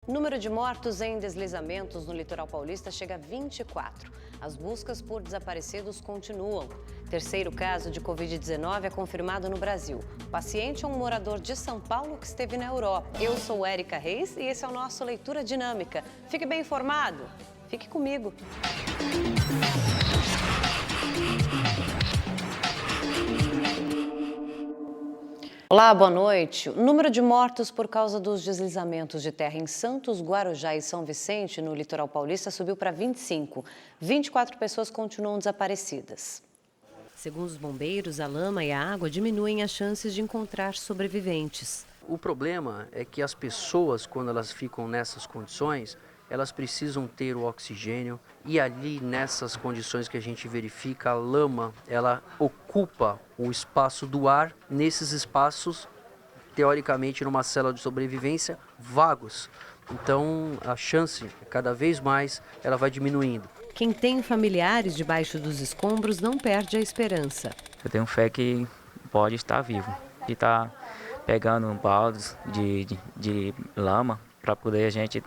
O número de mortos em deslizamentos no litoral paulista chega a 24. As buscas por desaparecidos continuam. Terceiro caso de Covid-19 é confirmado no Brasil. O paciente é um morador de São Paulo que esteve na Europa. Eu sou Érica Reis e esse é o nosso Leitura Dinâmica. Fique bem informado. Fique comigo. Olá, boa noite. O número de mortos por causa dos deslizamentos de terra em Santos, Guarujá e São Vicente, no litoral paulista, subiu para 25. 24 pessoas continuam desaparecidas. Segundo os bombeiros, a lama e a água diminuem as chances de encontrar sobreviventes. O problema é que as pessoas, quando elas ficam nessas condições, elas precisam ter o oxigênio e ali nessas condições que a gente verifica, a lama, ela ocupa o espaço do ar, nesses espaços, teoricamente numa célula de sobrevivência, vagos. Então a chance, cada vez mais, ela vai diminuindo. Quem tem familiares debaixo dos escombros não perde a esperança. Eu tenho fé que pode estar vivo, de estar pegando baldes de lama para poder a gente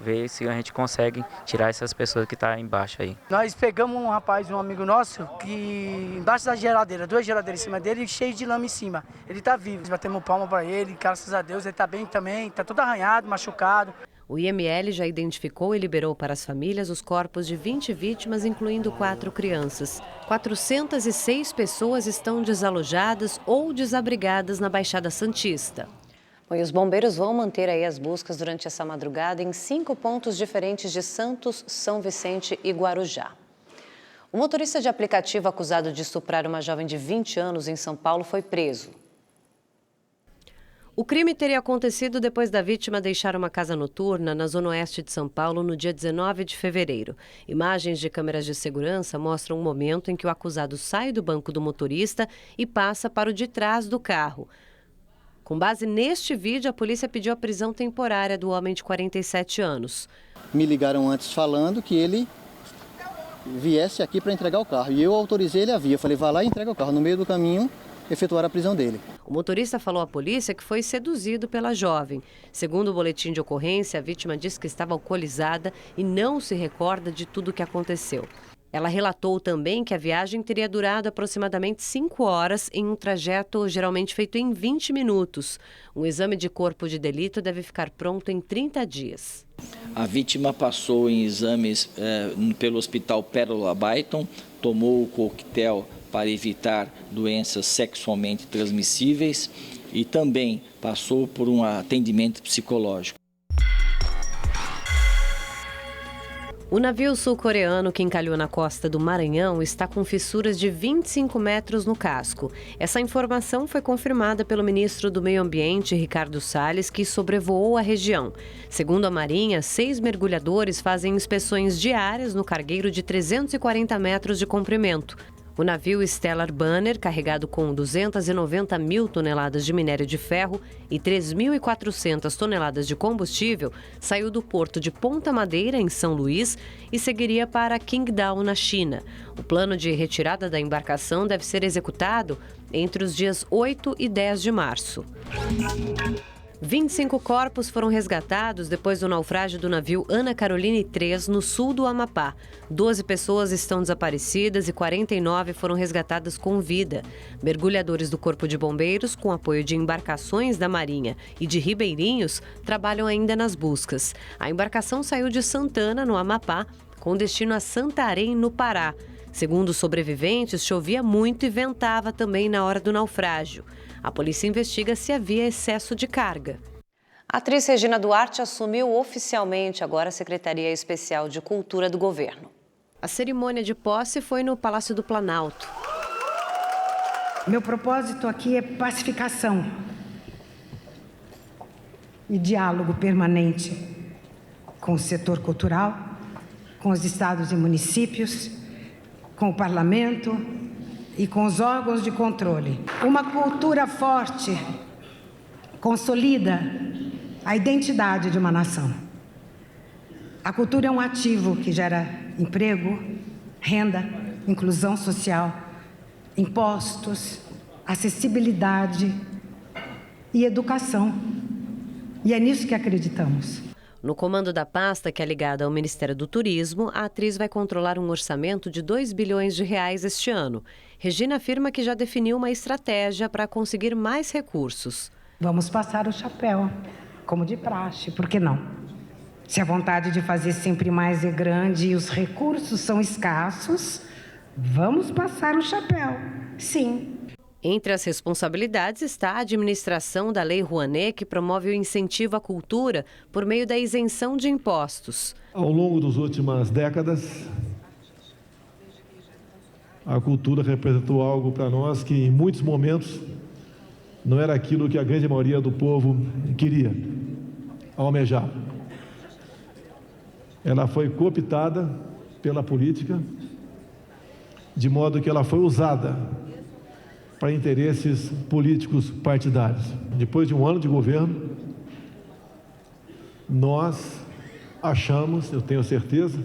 ver se a gente consegue tirar essas pessoas que estão embaixo aí. Nós pegamos um rapaz, um amigo nosso, que embaixo da geladeira, 2 geladeiras em cima dele e cheio de lama em cima. Ele está vivo, batemos palma para ele, graças a Deus, ele está bem também, está todo arranhado, machucado. O IML já identificou e liberou para as famílias os corpos de 20 vítimas, incluindo 4 crianças. 406 pessoas estão desalojadas ou desabrigadas na Baixada Santista. E os bombeiros vão manter aí as buscas durante essa madrugada em 5 pontos diferentes de Santos, São Vicente e Guarujá. O motorista de aplicativo acusado de estuprar uma jovem de 20 anos em São Paulo foi preso. O crime teria acontecido depois da vítima deixar uma casa noturna na zona oeste de São Paulo no dia 19 de fevereiro. Imagens de câmeras de segurança mostram o momento em que o acusado sai do banco do motorista e passa para o de trás do carro. Com base neste vídeo, a polícia pediu a prisão temporária do homem de 47 anos. Me ligaram antes falando que ele viesse aqui para entregar o carro. E eu autorizei ele a vir. Eu falei, vá lá e entrega o carro. No meio do caminho, efetuar a prisão dele. O motorista falou à polícia que foi seduzido pela jovem. Segundo o boletim de ocorrência, a vítima disse que estava alcoolizada e não se recorda de tudo o que aconteceu. Ela relatou também que a viagem teria durado aproximadamente 5 horas em um trajeto geralmente feito em 20 minutos. Um exame de corpo de delito deve ficar pronto em 30 dias. A vítima passou em exames pelo Hospital Pérola Byton, tomou o coquetel para evitar doenças sexualmente transmissíveis e também passou por um atendimento psicológico. O navio sul-coreano que encalhou na costa do Maranhão está com fissuras de 25 metros no casco. Essa informação foi confirmada pelo ministro do Meio Ambiente, Ricardo Salles, que sobrevoou a região. Segundo a Marinha, 6 mergulhadores fazem inspeções diárias no cargueiro de 340 metros de comprimento. O navio Stellar Banner, carregado com 290 mil toneladas de minério de ferro e 3.400 toneladas de combustível, saiu do porto de Ponta Madeira, em São Luís, e seguiria para Qingdao, na China. O plano de retirada da embarcação deve ser executado entre os dias 8 e 10 de março. 25 corpos foram resgatados depois do naufrágio do navio Ana Caroline III, no sul do Amapá. 12 pessoas estão desaparecidas e 49 foram resgatadas com vida. Mergulhadores do Corpo de Bombeiros, com apoio de embarcações da Marinha e de ribeirinhos, trabalham ainda nas buscas. A embarcação saiu de Santana, no Amapá, com destino a Santarém, no Pará. Segundo os sobreviventes, chovia muito e ventava também na hora do naufrágio. A polícia investiga se havia excesso de carga. A atriz Regina Duarte assumiu oficialmente agora a Secretaria Especial de Cultura do Governo. A cerimônia de posse foi no Palácio do Planalto. Meu propósito aqui é pacificação e diálogo permanente com o setor cultural, com os estados e municípios, com o parlamento e com os órgãos de controle. Uma cultura forte consolida a identidade de uma nação. A cultura é um ativo que gera emprego, renda, inclusão social, impostos, acessibilidade e educação. E é nisso que acreditamos. No comando da pasta, que é ligada ao Ministério do Turismo, a atriz vai controlar um orçamento de R$2 bilhões este ano. Regina afirma que já definiu uma estratégia para conseguir mais recursos. Vamos passar o chapéu, como de praxe, por que não? Se a vontade de fazer sempre mais é grande e os recursos são escassos, vamos passar o chapéu, sim. Entre as responsabilidades está a administração da Lei Rouanet, que promove o incentivo à cultura por meio da isenção de impostos. Ao longo das últimas décadas, a cultura representou algo para nós que, em muitos momentos, não era aquilo que a grande maioria do povo queria, almejava. Ela foi cooptada pela política, de modo que ela foi usada para interesses políticos partidários. Depois de um ano de governo, nós achamos, eu tenho certeza,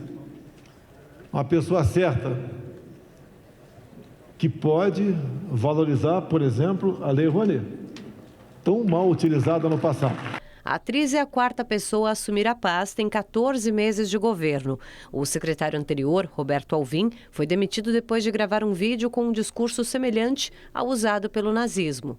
uma pessoa certa que pode valorizar, por exemplo, a Lei Rouanet, tão mal utilizada no passado. A atriz é a quarta pessoa a assumir a pasta em 14 meses de governo. O secretário anterior, Roberto Alvim, foi demitido depois de gravar um vídeo com um discurso semelhante ao usado pelo nazismo.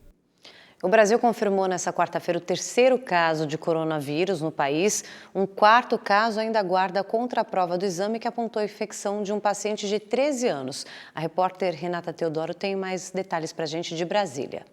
O Brasil confirmou nesta quarta-feira o terceiro caso de coronavírus no país. Um quarto caso ainda aguarda a contraprova do exame que apontou a infecção de um paciente de 13 anos. A repórter Renata Teodoro tem mais detalhes para a gente de Brasília.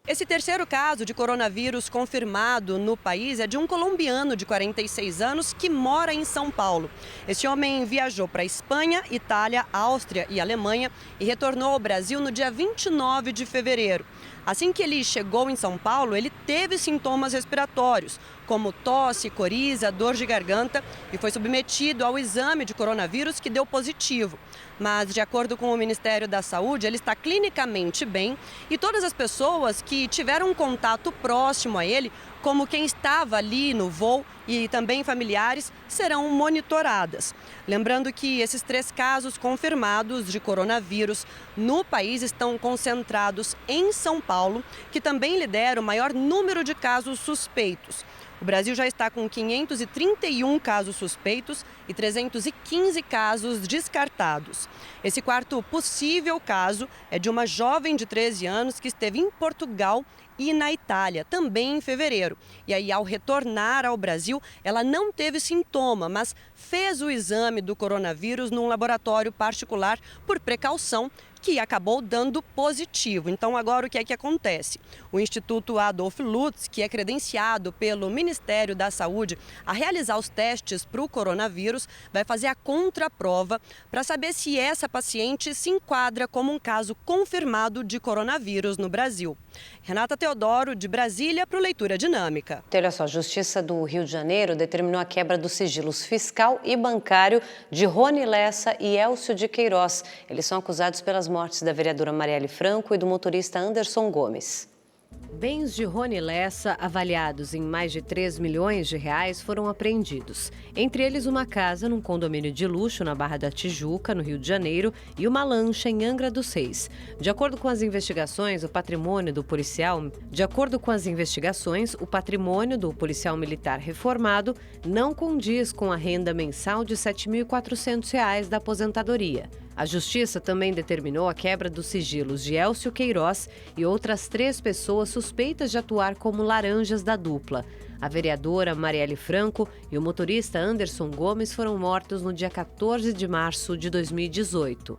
Esse terceiro caso de coronavírus confirmado no país é de um colombiano de 46 anos que mora em São Paulo. Esse homem viajou para a Espanha, Itália, Áustria e Alemanha e retornou ao Brasil no dia 29 de fevereiro. Assim que ele chegou em São Paulo, ele teve sintomas respiratórios, como tosse, coriza, dor de garganta, e foi submetido ao exame de coronavírus que deu positivo. Mas, de acordo com o Ministério da Saúde, ele está clinicamente bem e todas as pessoas que tiveram um contato próximo a ele, como quem estava ali no voo e também familiares, serão monitoradas. Lembrando que esses 3 casos confirmados de coronavírus no país estão concentrados em São Paulo, que também lidera o maior número de casos suspeitos. O Brasil já está com 531 casos suspeitos e 315 casos descartados. Esse quarto possível caso é de uma jovem de 13 anos que esteve em Portugal e na Itália, também em fevereiro. E aí, ao retornar ao Brasil, ela não teve sintoma, mas fez o exame do coronavírus num laboratório particular por precaução, que acabou dando positivo. Então, agora o que é que acontece? O Instituto Adolf Lutz, que é credenciado pelo Ministério da Saúde a realizar os testes para o coronavírus, vai fazer a contraprova para saber se essa paciente se enquadra como um caso confirmado de coronavírus no Brasil. Renata Teodoro, de Brasília, para o Leitura Dinâmica. Olha só, a Justiça do Rio de Janeiro determinou a quebra dos sigilos fiscal e bancário de Rony Lessa e Elcio de Queiroz. Eles são acusados pelas mortes da vereadora Marielle Franco e do motorista Anderson Gomes. Bens de Rony Lessa, avaliados em mais de R$3 milhões, foram apreendidos. Entre eles, uma casa num condomínio de luxo na Barra da Tijuca, no Rio de Janeiro, e uma lancha em Angra dos Reis. De acordo com as investigações, o patrimônio do policial militar reformado não condiz com a renda mensal de R$ 7.400 da aposentadoria. A Justiça também determinou a quebra dos sigilos de Elcio Queiroz e outras 3 pessoas suspeitas de atuar como laranjas da dupla. A vereadora Marielle Franco e o motorista Anderson Gomes foram mortos no dia 14 de março de 2018.